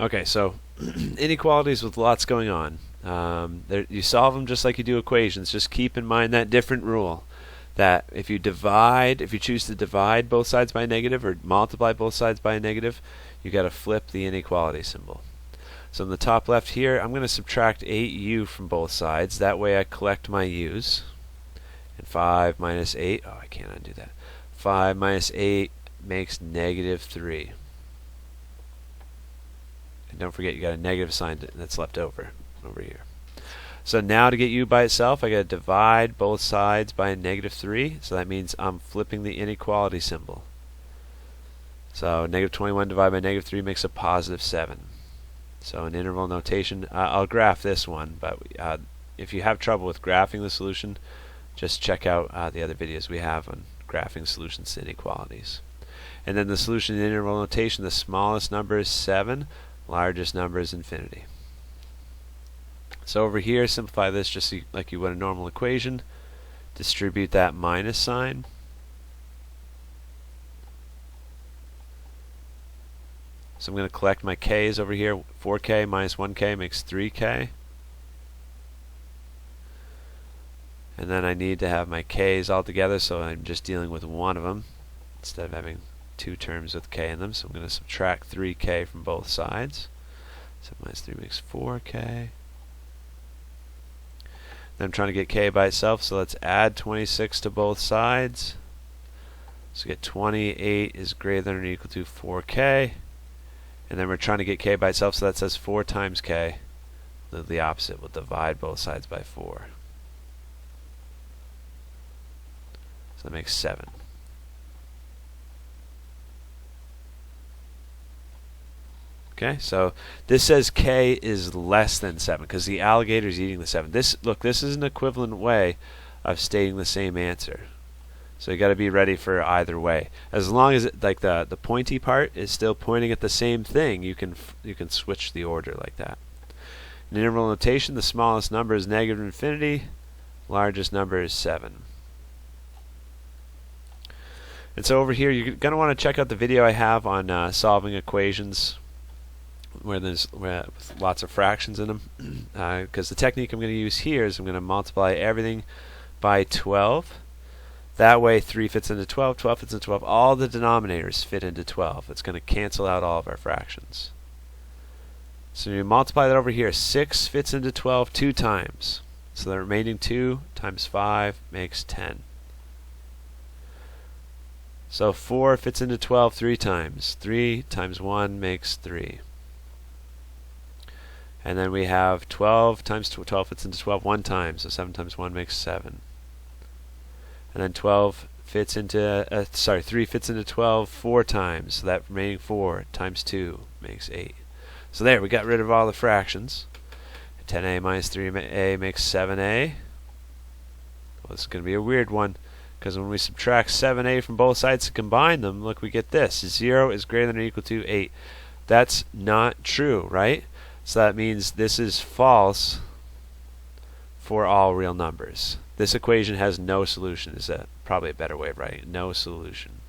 Okay, so inequalities with lots going on. You solve them just like you do equations. Just keep in mind that different rule. That if you choose to divide both sides by a negative or multiply both sides by a negative, you got to flip the inequality symbol. So in the top left here, I'm going to subtract 8u from both sides. That way I collect my u's. And 5 minus 8, oh, I can't undo that. 5 minus 8 makes negative 3. And don't forget, you got a negative sign that's left over here. So now to get u by itself, I got to divide both sides by a negative 3. So that means I'm flipping the inequality symbol. So negative 21 divided by negative 3 makes a positive 7. So in interval notation, I'll graph this one, but if you have trouble with graphing the solution, just check out the other videos we have on graphing solutions to inequalities. And then the solution in interval notation, the smallest number is 7, largest number is infinity. So over here, simplify this just like you would a normal equation. Distribute that minus sign. So I'm going to collect my k's over here. 4k minus 1k makes 3k. And then I need to have my k's all together, so I'm just dealing with one of them instead of having two terms with k in them. So I'm going to subtract 3k from both sides. 7 minus 3 makes 4k. Then I'm trying to get k by itself, so let's add 26 to both sides. So get 28 is greater than or equal to 4k. And then we're trying to get k by itself, so that says 4 times k. The opposite, we'll divide both sides by 4. So that makes 7. Okay, so this says k is less than 7 because the alligator is eating the 7. This is an equivalent way of stating the same answer. So you got to be ready for either way. As long as the pointy part is still pointing at the same thing, you can switch the order like that. In interval notation, the smallest number is negative infinity, largest number is 7. And so over here, you're going to want to check out the video I have on solving equations with lots of fractions in them, because the technique I'm going to use here is I'm going to multiply everything by 12. That way 3 fits into 12, 12 fits into 12, all the denominators fit into 12. It's going to cancel out all of our fractions. So you multiply that over here, 6 fits into 12 2 times. So the remaining 2 times 5 makes 10. So 4 fits into 12 3 times. 3 times 1 makes 3. And then we have 12 times 12 fits into 12 1 time, so 7 times 1 makes 7. And then 12 fits into, 3 fits into 12 4 times, so that remaining 4 times 2 makes 8. So there, we got rid of all the fractions. 10a minus 3a makes 7a. Well, this is going to be a weird one, because when we subtract 7a from both sides to combine them, look, we get this. 0 is greater than or equal to 8. That's not true, right? So that means this is false for all real numbers. This equation has no solution. Is that probably a better way of writing it? No solution.